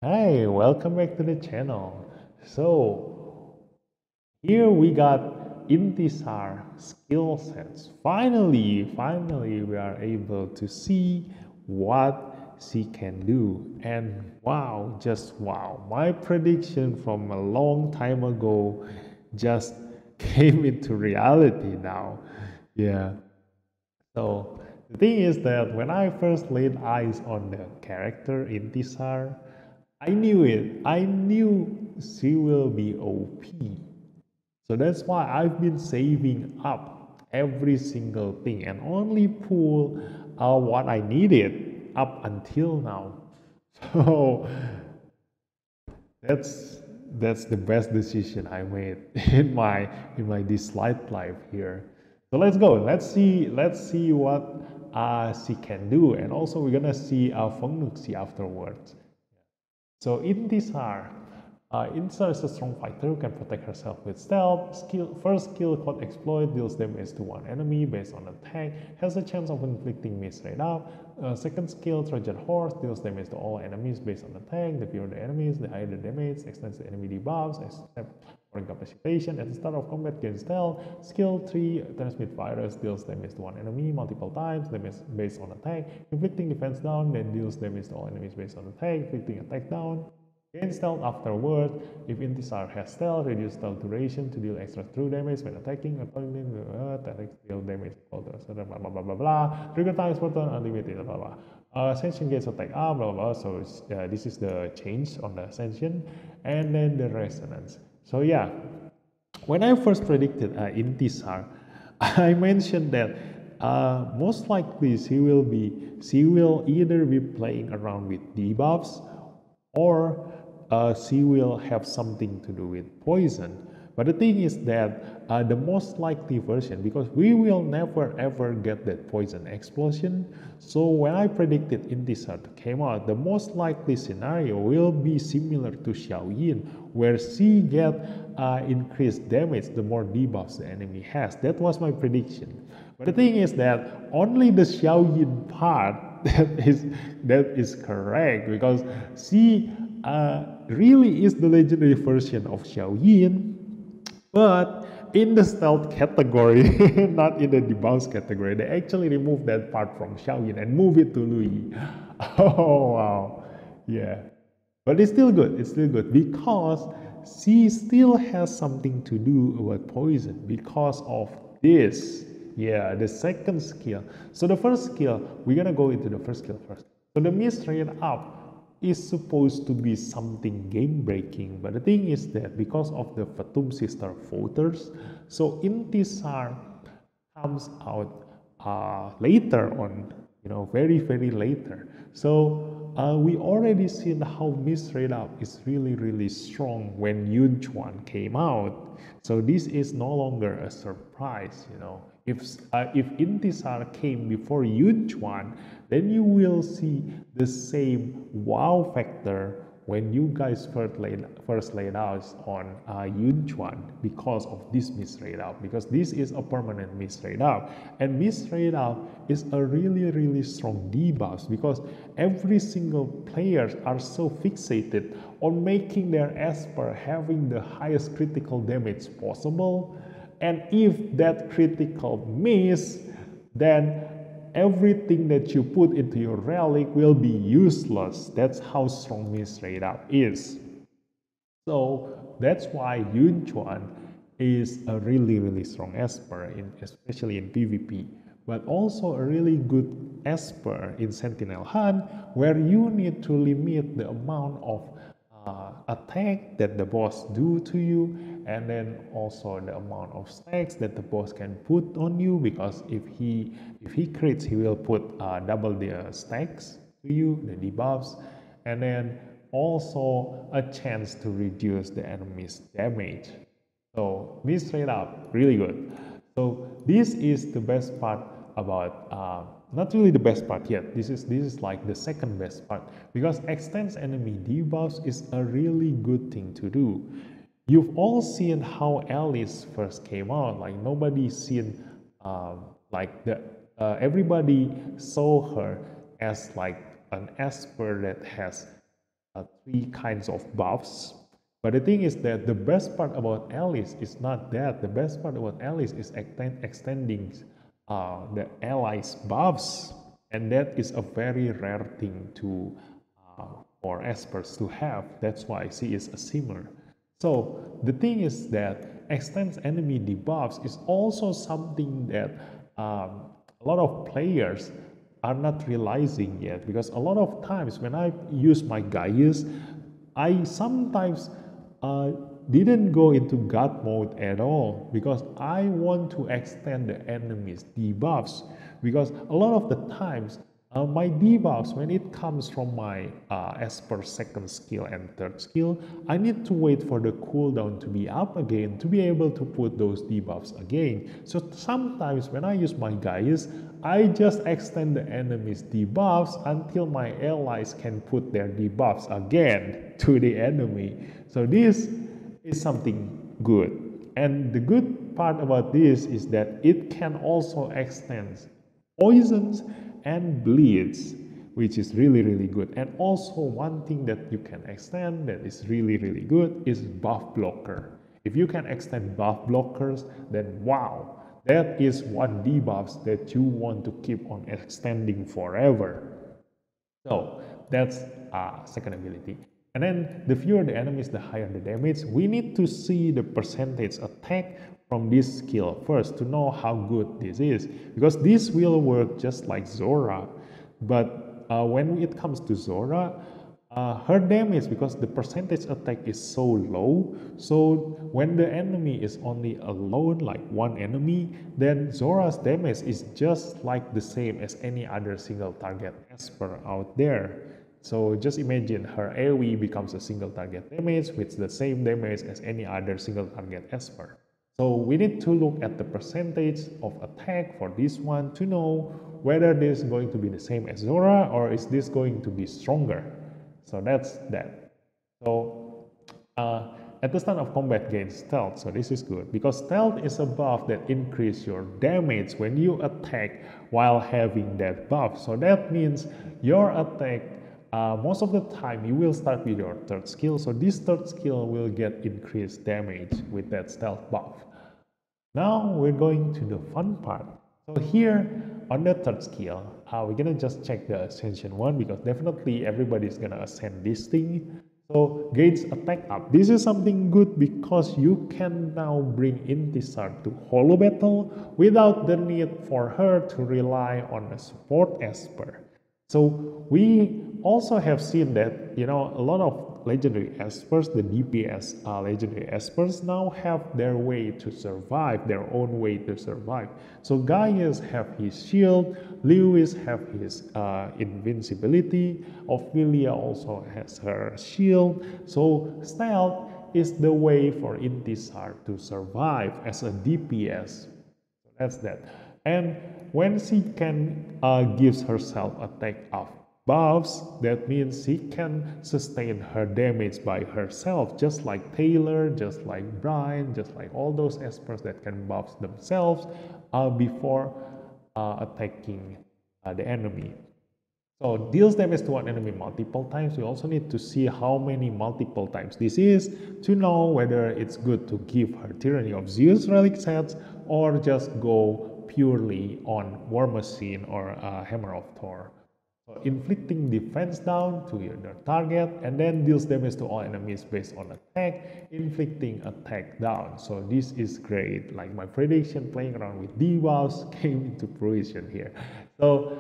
Hi, welcome back to the channel. So, here we got Intisar skill sets. Finally, we are able to see what she can do. And wow, just wow. My prediction from a long time ago just came into reality now. Yeah. So the thing is that when I first laid eyes on the character Intisar, I knew it. I knew she will be OP. So that's why I've been saving up every single thing and only pull what I needed up until now. So that's that's the best decision I made in my Dislyte life here. So let's go. Let's see what she can do, and also we're gonna see Fengnuxi afterwards. So Intisar is a strong fighter who can protect herself with stealth. First skill called Exploit deals damage to one enemy based on attack, has a chance of inflicting miss straight up. Second skill Trojan Horse deals damage to all enemies based on attack. The fewer the enemies, the higher the damage, extends the enemy debuffs, except for incapacitation. At the start of combat, gain stealth. Skill 3 Transmit Virus deals damage to one enemy multiple times, damage based on attack. Inflicting defense down, then deals damage to all enemies based on attack. Inflicting attack down. Gain stealth afterward. If Intisar has stealth, reduce stealth duration to deal extra true damage when attacking. Attack deal damage equal to blah blah blah blah blah. Trigger times per turn unlimited blah blah. Ascension gains attack up blah blah blah. So this is the change on the Ascension, and then the Resonance. So yeah, when I first predicted Intisar, I mentioned that most likely she will either be playing around with debuffs or she will have something to do with poison. But the thing is that the most likely version, because we will never ever get that poison explosion. So when I predicted Intisar came out, the most likely scenario will be similar to Xiao Yin, where she get increased damage the more debuffs the enemy has. That was my prediction. But the thing is that only the Xiao Yin part that is correct, because she really is the legendary version of Xiao Yin, but in the stealth category, not in the debuffs category. They actually removed that part from Xiaoyin and move it to Lui. Oh wow, yeah. But it's still good. It's still good because she still has something to do with poison because of this. Yeah, the second skill. So the first skill, we're gonna go into the first skill first. So the mist straight up is supposed to be something game breaking, but the thing is that because of the Fatum sister voters, so Intisar comes out later on, very later. So we already seen how Miss Straight Up is really strong when Yun Chuan came out. So this is no longer a surprise. If Intisar came before Yun Chuan, then you will see the same wow factor when you guys first laid out on Yun Chuan because of this misread out, because this is a permanent misread out, and misread out is a really strong debuff because every single players are so fixated on making their esper having the highest critical damage possible, and if that critical miss, then everything that you put into your relic will be useless. That's how strong Misraid Up is. So that's why Yun Chuan is a really strong Esper, especially in PvP, but also a really good Esper in Sentinel Hunt, where you need to limit the amount of attack that the boss do to you, and then also the amount of stacks that the boss can put on you, because if he crits, he will put double the stacks to you, the debuffs, and then also a chance to reduce the enemy's damage. So this straight up really good. So this is the best part about not really the best part yet. This is like the second best part, because extends enemy debuffs is a really good thing to do. You've all seen how Alice first came out. Like nobody seen like the everybody saw her as like an Esper that has three kinds of buffs. But the thing is that the best part about Alice is not that. The best part about Alice is extending the allies' buffs, and that is a very rare thing to for espers to have. That's why she is a simmer. So the thing is that extends enemy debuffs is also something that a lot of players are not realizing yet, because a lot of times when I use my Gaius, I sometimes didn't go into God mode at all, because I want to extend the enemy's debuffs, because a lot of the times my debuffs, when it comes from my esper second skill and third skill, I need to wait for the cooldown to be up again to be able to put those debuffs again. So sometimes when I use my Gaius, I just extend the enemy's debuffs until my allies can put their debuffs again to the enemy. So this is something good. And the good part about this is that it can also extend poisons and bleeds, which is really good. And also one thing that you can extend that is really good is buff blocker. If you can extend buff blockers, then wow, that is one debuffs that you want to keep on extending forever. So that's second ability. And then the fewer the enemies, the higher the damage. We need to see the percentage attack from this skill first to know how good this is, because this will work just like Zora. But when it comes to Zora, her damage, because the percentage attack is so low, so when the enemy is only alone, like one enemy, then Zora's damage is just like the same as any other single target esper out there. So just imagine her AoE becomes a single target damage with the same damage as any other single target esper. So we need to look at the percentage of attack for this one to know whether this is going to be the same as Zora or is this going to be stronger. So that's that. So at the start of combat gain stealth, so this is good because stealth is a buff that increases your damage when you attack while having that buff. So that means your attack, most of the time you will start with your third skill, so this third skill will get increased damage with that stealth buff. Now we're going to the fun part. So here on the third skill, we're gonna just check the ascension one because definitely everybody's gonna ascend this thing. So gains attack up. This is something good because you can now bring Intisar to holo battle without the need for her to rely on a support esper. So we also have seen that, you know, a lot of legendary espers, the DPS legendary espers now have their way to survive, their own way to survive. So Gaius have his shield, Lewis have his invincibility, Ophelia also has her shield. So stealth is the way for Intisar to survive as a DPS. So that's that. And when she can gives herself attack of buffs, that means she can sustain her damage by herself, just like Taylor, just like Brian, just like all those espers that can buff themselves before attacking the enemy. So deals damage to one enemy multiple times. We also need to see how many multiple times this is to know whether it's good to give her Tyranny of Zeus relic sets or just go purely on War Machine or Hammer of Thor. So inflicting defense down to your target and then deals damage to all enemies based on attack, inflicting attack down. So this is great. Like my prediction playing around with debuffs came into fruition here. So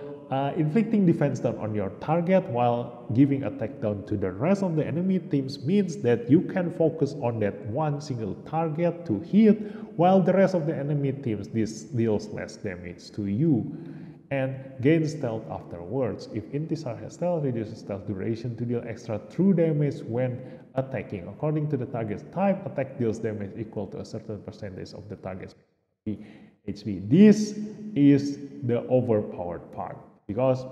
inflicting defense down on your target while giving attack down to the rest of the enemy teams means that you can focus on that one single target to hit while the rest of the enemy teams deals less damage to you. And gain stealth afterwards. If Intisar has stealth, reduces stealth duration to deal extra true damage when attacking. According to the target's type, attack deals damage equal to a certain percentage of the target's HP. This is the overpowered part because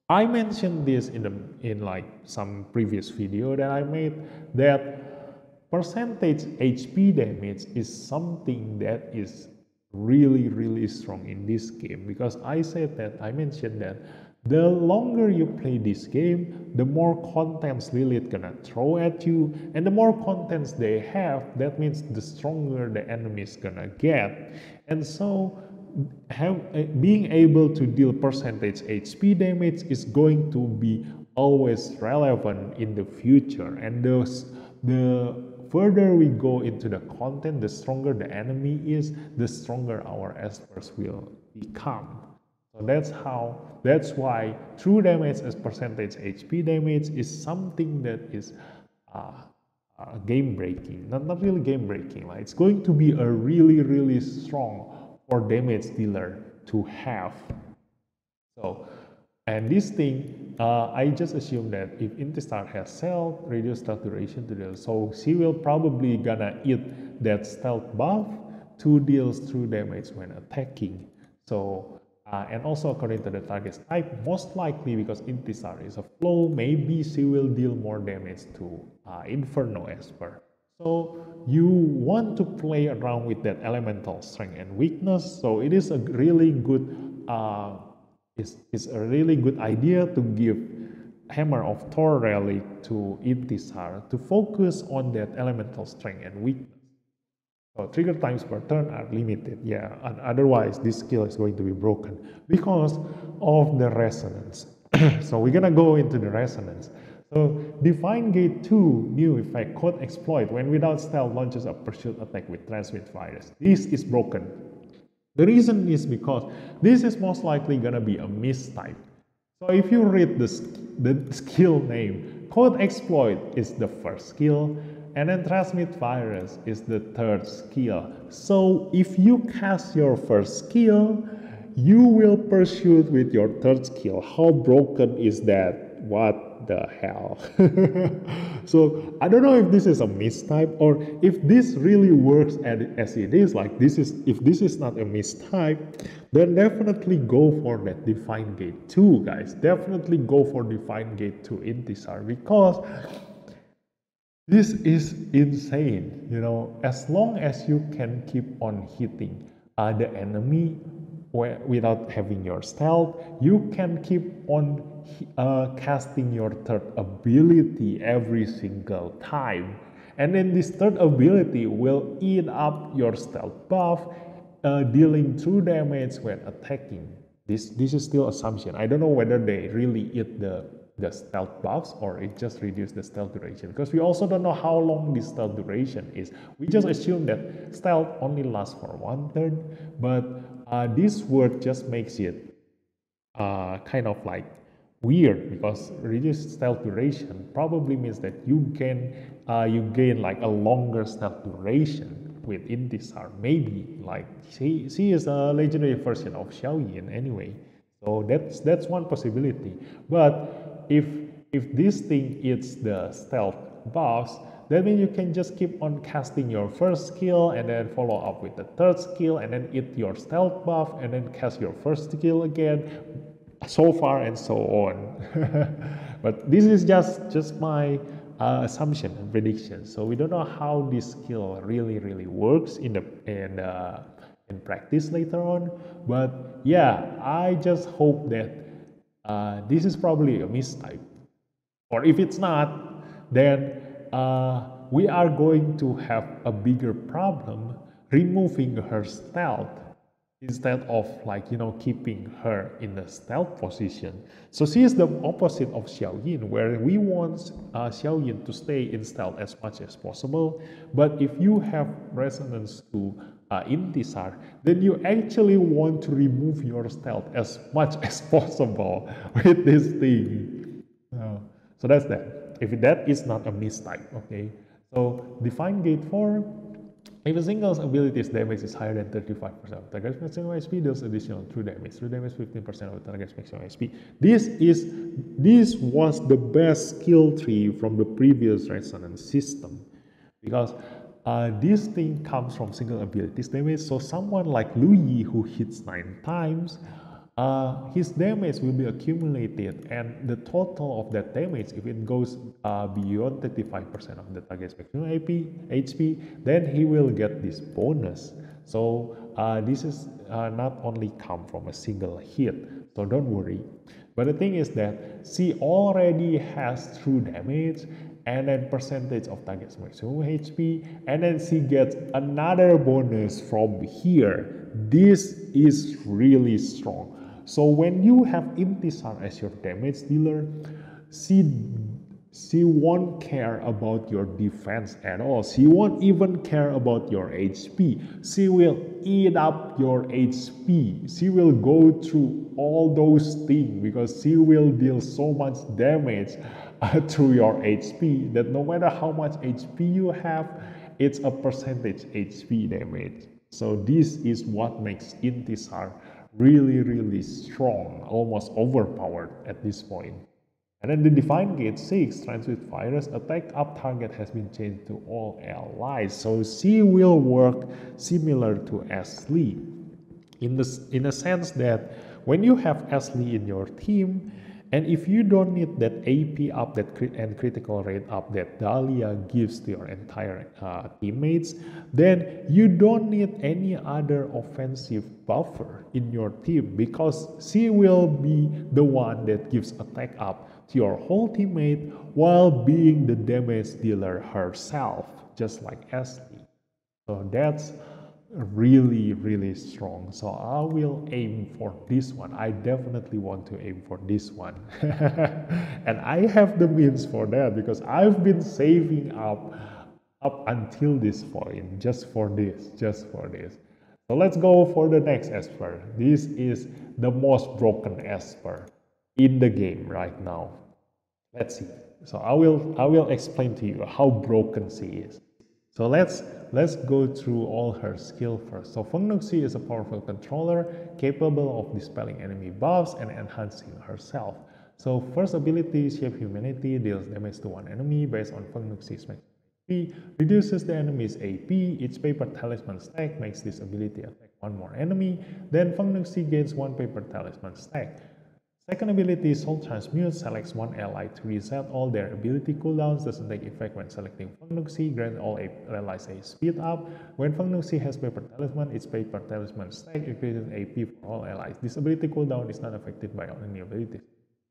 I mentioned this in like some previous video that I made, that percentage HP damage is something that is really strong in this game, because I mentioned that The longer you play this game, the more contents Lilith gonna throw at you, and the more contents they have, that means the stronger the enemy is gonna get. And so being able to deal percentage HP damage is going to be always relevant in the future. And the further we go into the content, the stronger the enemy is, the stronger our espers will become. So that's why true damage as percentage HP damage is something that is game breaking. Not really game breaking. Like it's going to be a really strong for damage dealer to have. So, and this thing, I just assume that if Intisar has stealth, reduce stealth duration to deal, so she will probably gonna eat that stealth buff to deal true damage when attacking. So, and also according to the target's type, most likely because Intisar is a flow, maybe she will deal more damage to Inferno Esper. So you want to play around with that elemental strength and weakness. So it is a really good it's a really good idea to give Hammer of Thor relic to Intisar to focus on that elemental strength and weakness. So trigger times per turn are limited, yeah, and otherwise this skill is going to be broken because of the resonance. So we're gonna go into the resonance. So Divine Gate 2 new effect code exploit when without stealth launches a pursuit attack with transmit virus. This is broken. The reason is because this is most likely gonna be a mistype. So if you read the skill name, code exploit is the first skill, and then transmit virus is the third skill. So if you cast your first skill, you will pursue with your third skill. How broken is that? What the hell? So I don't know if this is a mistype or if this really works as it is. Like this is, if this is not a mistype, then definitely go for that Divine Gate 2, guys. Definitely go for Divine Gate 2 Intisar because this is insane. You know, as long as you can keep on hitting the enemy without having your stealth, you can keep on casting your third ability every single time. And then this third ability will eat up your stealth buff, dealing true damage when attacking. This is still assumption. I don't know whether they really eat the stealth buffs or it just reduces the stealth duration, because we also don't know how long this stealth duration is. We just assume that stealth only lasts for 1 turn, but this word just makes it kind of like weird, because reduced stealth duration probably means that you gain like a longer stealth duration with Intisar. Maybe like she is a legendary version of Xiaoyin anyway. So that's one possibility. But if this thing eats the stealth buffs, that means you can just keep on casting your first skill and then follow up with the third skill and then eat your stealth buff and then cast your first skill again, so far and so on. But this is just my assumption and prediction. So we don't know how this skill really works in practice later on. But yeah, I just hope that this is probably a mistype, or if it's not, then we are going to have a bigger problem removing her stealth instead of, like, you know, keeping her in the stealth position. So she is the opposite of Xiaoyin, where we want Xiaoyin to stay in stealth as much as possible. But if you have resonance to Intisar, then you actually want to remove your stealth as much as possible with this thing. So that's that. If that is not a mistype, okay? So Divine Gate 4, if a single ability's damage is higher than 35% of target's maximum HP, deals additional true damage. True damage 15% of the target's maximum HP. This was the best skill tree from the previous resonance system, because this thing comes from single abilities damage. So someone like Lu Yi who hits 9 times, his damage will be accumulated, and the total of that damage, if it goes beyond 35% of the target's maximum HP, then he will get this bonus. So this is not only come from a single hit, so don't worry. But the thing is that she already has true damage and then percentage of target's maximum HP, and then she gets another bonus from here. This is really strong. So when you have Intisar as your damage dealer, she won't care about your defense at all. She won't even care about your HP. She will eat up your HP. She will go through all those things because she will deal so much damage through your HP that no matter how much HP you have, it's a percentage HP damage. So this is what makes Intisar really strong, almost overpowered at this point. And then the Divine Gate 6 Transmit Virus attack up target has been changed to all allies. So she will work similar to Ashley in a sense that when you have Ashley in your team, and if you don't need that AP up and critical rate up that Dahlia gives to your entire teammates, then you don't need any other offensive buffer in your team because she will be the one that gives attack up to your whole teammate while being the damage dealer herself, just like Ashley. So that's really strong. So I will aim for this one. I definitely want to aim for this one. And I have the means for that because I've been saving up until this point just for this. So let's go for the next esper. This is the most broken esper in the game right now. Let's see. So I will explain to you how broken she is. So let's go through all her skill first. So Feng Nuxi is a powerful controller capable of dispelling enemy buffs and enhancing herself. So first ability, Shape Humanity, deals damage to one enemy based on Feng Nuxi's maximum HP, reduces the enemy's AP, each paper talisman stack makes this ability attack one more enemy, then Feng Nuxi gains one paper talisman stack. Second ability, Soul Transmute, selects one ally to reset all their ability cooldowns, doesn't take effect when selecting Feng Nuxi, grants all allies a speed up. When Feng Nuxi has paper talisman, its paper talisman stack increases AP for all allies. This ability cooldown is not affected by any abilities.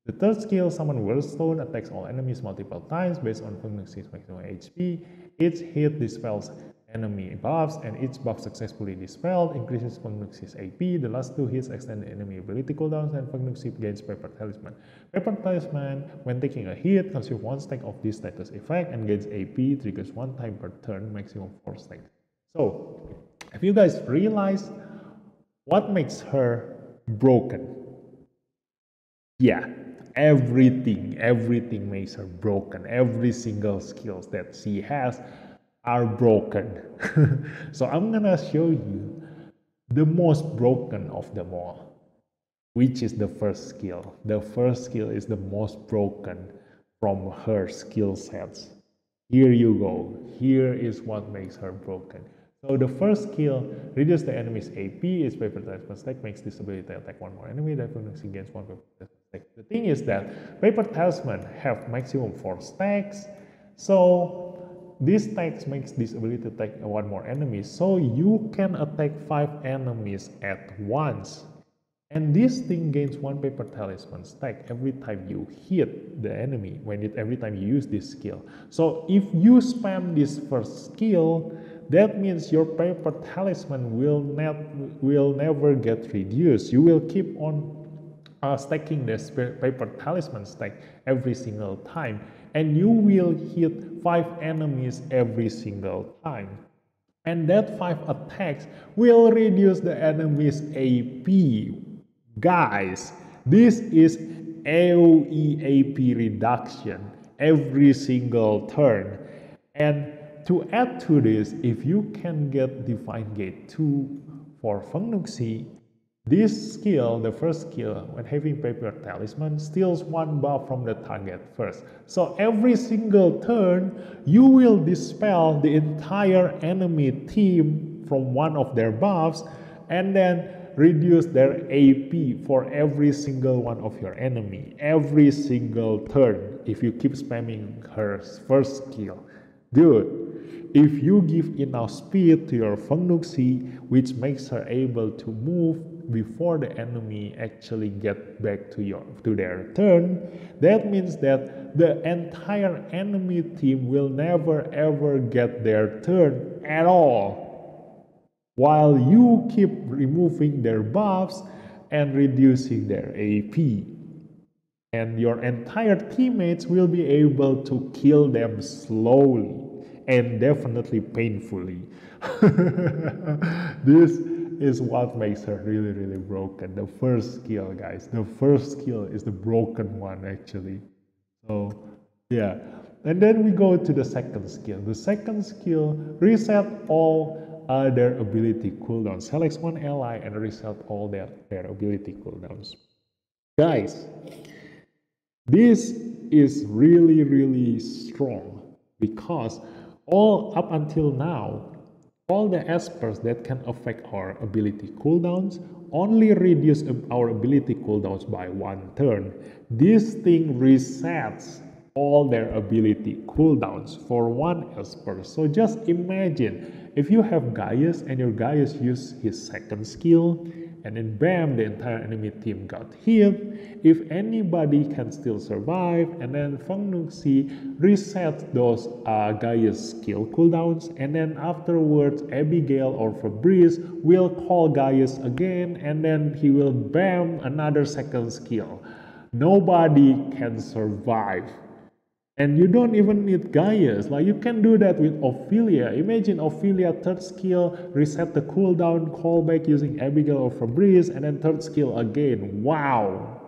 The third skill, Summon Whirlstone, attacks all enemies multiple times based on Feng Nuxi's maximum HP. Each hit dispels enemy buffs, and each buff successfully dispelled increases Feng Nuxi's AP. The last two hits extend the enemy ability cooldowns, and Feng Nuxi gains Paper Talisman. Paper Talisman, when taking a hit, consumes one stack of this status effect and gains AP, triggers one time per turn, maximum 4 stacks. So, have you guys realized what makes her broken? Yeah, everything makes her broken. Every single skills that she has are broken. So I'm gonna show you the most broken of them all, which is the first skill. The first skill is the most broken from her skill sets. Here you go. Here is what makes her broken. So the first skill, reduce the enemy's AP, its paper talisman stack makes this ability attack one more enemy, that against one paper talisman stack. The thing is that paper talisman have maximum 4 stacks, so this stacks makes this ability to attack one more enemy, so you can attack 5 enemies at once. And this thing gains 1 paper talisman stack every time you hit the enemy, every time you use this skill. So if you spam this first skill, that means your paper talisman will never get reduced. You will keep on stacking this paper talisman stack every single time, and you will hit 5 enemies every single time. And that 5 attacks will reduce the enemy's AP. Guys, this is AoE AP reduction every single turn. And to add to this, if you can get Divine Gate 2 for Feng Nuxi, this skill, the first skill, when having paper talisman, steals 1 buff from the target first. So every single turn, you will dispel the entire enemy team from one of their buffs, and then reduce their AP for every single one of your enemy, every single turn, if you keep spamming her first skill. Dude, if you give enough speed to your Feng Nuxi, which makes her able to move before the enemy actually get back to their turn, that means that the entire enemy team will never ever get their turn at all, while you keep removing their buffs and reducing their AP. And your entire teammates will be able to kill them slowly and definitely painfully. This is what makes her really, really broken. The first skill, guys. The first skill is the broken one, actually. So, yeah. And then we go to the second skill. The second skill, reset all their ability cooldowns. Select one ally and reset all their ability cooldowns. Guys, this is really, really strong because all up until now, all the espers that can affect our ability cooldowns only reduce our ability cooldowns by one turn. This thing resets all their ability cooldowns for one esper. So just imagine if you have Gaius and your Gaius use his second skill, and then bam, the entire enemy team got hit. If anybody can still survive, and then Feng Nuxi resets those Gaius skill cooldowns, and then afterwards Abigail or Fabrice will call Gaius again, and then he will bam another second skill. Nobody can survive. And you don't even need Gaius. Like, you can do that with Ophelia. Imagine Ophelia third skill, reset the cooldown, call back using Abigail or Fabrice, and then third skill again. Wow!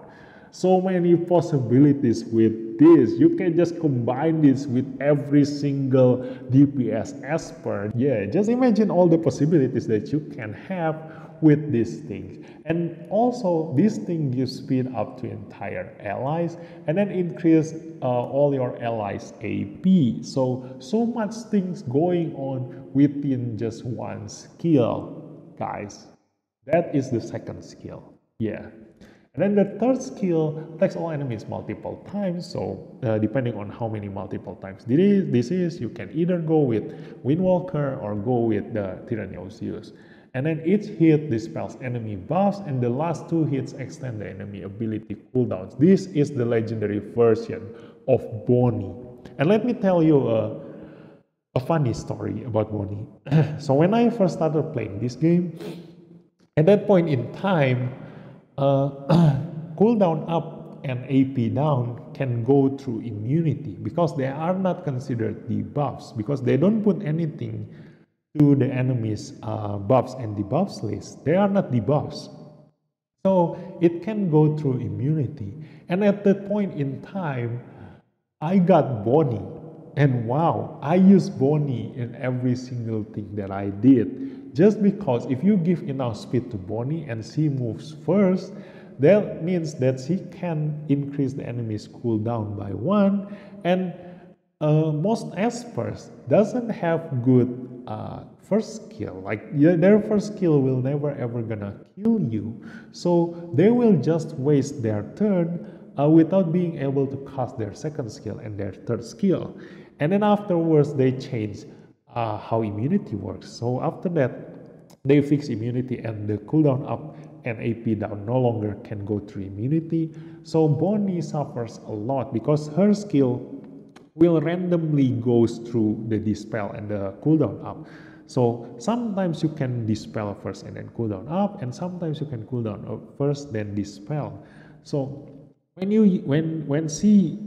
So many possibilities with this. You can just combine this with every single DPS esper. Yeah, just imagine all the possibilities that you can have with these things. And also, this thing gives speed up to entire allies and then increase all your allies AP. So much things going on within just one skill, guys. That is the second skill. Yeah. And then the third skill attacks all enemies multiple times. So depending on how many multiple times this is, you can either go with Windwalker or go with the Tyrannosaurus. And then each hit dispels enemy buffs, and the last two hits extend the enemy ability cooldowns. This is the legendary version of Bonnie. And let me tell you a funny story about Bonnie. So when I first started playing this game, at that point in time, cooldown up and AP down can go through immunity because they are not considered debuffs, because they don't put anything to the enemy's buffs and debuffs list. They are not debuffs. So it can go through immunity. And at that point in time, I got Bonnie. And wow, I use Bonnie in every single thing that I did. Just because if you give enough speed to Bonnie and she moves first, that means that she can increase the enemy's cooldown by one. And most espers doesn't have good first skill. Like, their first skill will never ever gonna kill you. So they will just waste their turn without being able to cast their second skill and their third skill. And then afterwards they change how immunity works. So after that, they fix immunity and the cooldown up and AP down no longer can go through immunity. So Bonnie suffers a lot because her skill will randomly goes through the dispel and the cooldown up. So sometimes you can dispel first and then cooldown up, and sometimes you can cooldown up first then dispel. So when she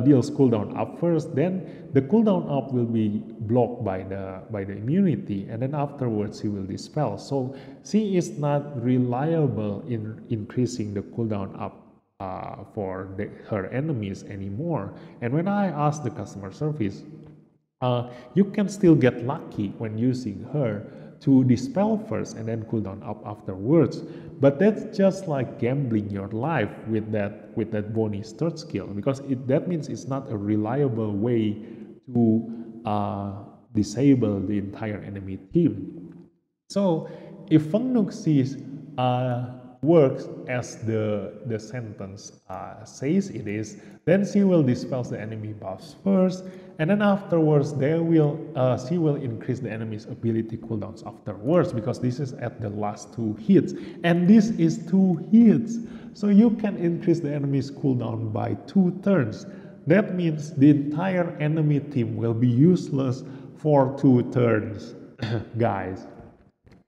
deals cooldown up first, then the cooldown up will be blocked by the immunity, and then afterwards she will dispel. So she is not reliable in increasing the cooldown up for her enemies anymore. And when I asked the customer service, you can still get lucky when using her to dispel first and then cooldown up afterwards, but that's just like gambling your life with that Bonnie's third skill, because that means it's not a reliable way to disable the entire enemy team. So if Feng Nuxi works as the sentence says it is, then she will dispel the enemy buffs first, and then afterwards she will increase the enemy's ability cooldowns afterwards, because this is at the last 2 hits, and this is 2 hits. So you can increase the enemy's cooldown by 2 turns. That means the entire enemy team will be useless for 2 turns. Guys,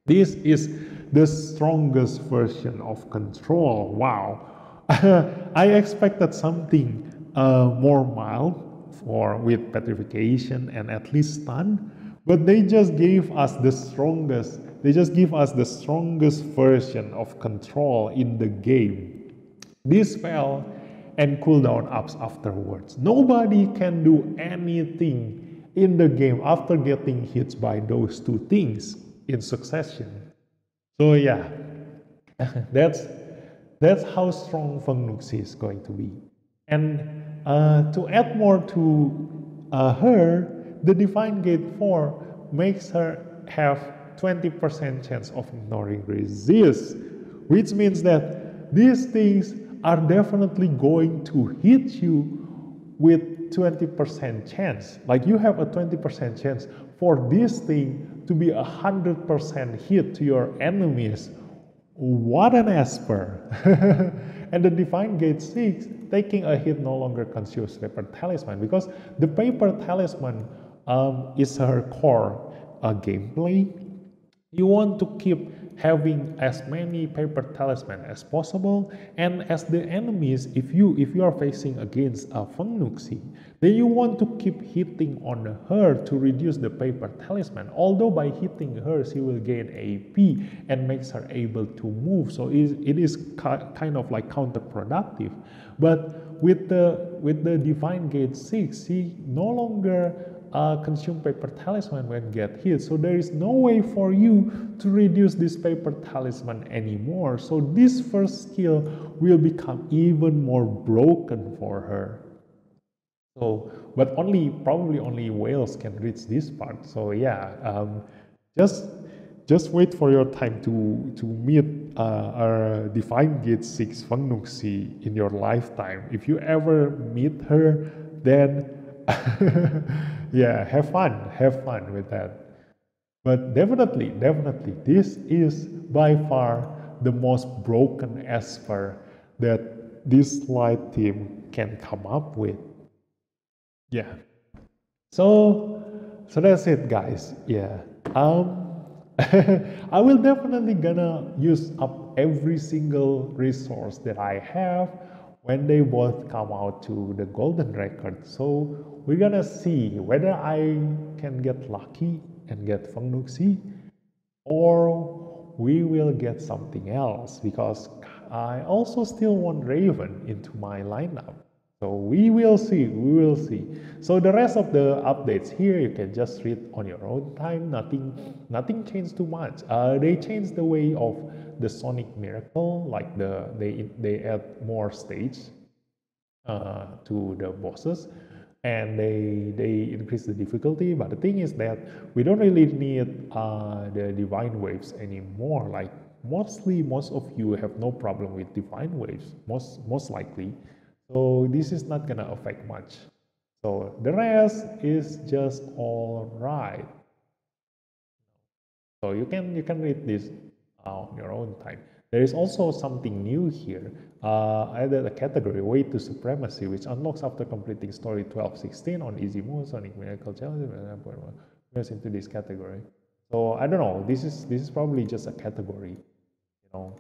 this is the strongest version of control. Wow. I expected something more mild with petrification and at least stun, but they just gave us the strongest. They just give us the strongest version of control in the game. Dispel and cooldown ups afterwards. Nobody can do anything in the game after getting hit by those 2 things in succession. So yeah, that's how strong Feng Nuxi is going to be. And to add more to her, the Divine Gate 4 makes her have 20% chance of ignoring resist, which means that these things are definitely going to hit you with 20% chance. Like you have a 20% chance for this thing to be 100% hit to your enemies. What an esper! And the Divine Gate 6, taking a hit no longer consumes Paper Talisman, because the Paper Talisman is her core gameplay. You want to keep having as many Paper Talisman as possible, and as the enemies, if you are facing against a Feng Nuxi, then you want to keep hitting on her to reduce the Paper Talisman. Although by hitting her, she will gain AP and makes her able to move, so it is kind of like counterproductive. But with the Divine Gate 6, she no longer consume Paper Talisman when get hit, so there is no way for you to reduce this Paper Talisman anymore. So this first skill will become even more broken for her. So, but probably only whales can reach this part. So yeah, just wait for your time to meet our Divine Gate 6 Feng Nuxi in your lifetime. If you ever meet her, then yeah, have fun with that. But definitely, this is by far the most broken esper that this Dislyte team can come up with. Yeah. So that's it, guys. Yeah. I will definitely gonna use up every single resource that I have when they both come out to the golden record. So we're gonna see whether I can get lucky and get Feng Nuxi, or we will get something else, because I also still want Raven into my lineup. So we will see. So the rest of the updates here you can just read on your own time. Nothing changed too much. They changed the way of the Sonic Miracle, like they add more stage to the bosses, and they increase the difficulty. But the thing is that we don't really need the Divine Waves anymore. Like most of you have no problem with Divine Waves, most likely. So this is not gonna affect much. So the rest is just all right. So you can read this on your own time. There is also something new here. I added a category, Way to Supremacy, which unlocks after completing story 12-16 on easy mode, Sonic Miracle Challenge, goes into this category. So I don't know. This is probably just a category. You know,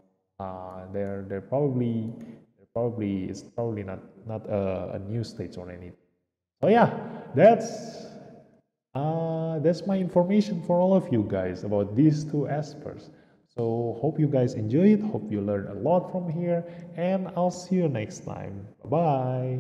they're probably it's probably not a new stage or anything. So yeah, that's my information for all of you guys about these 2 espers. So hope you guys enjoy it, hope you learned a lot from here, and I'll see you next time. Bye bye.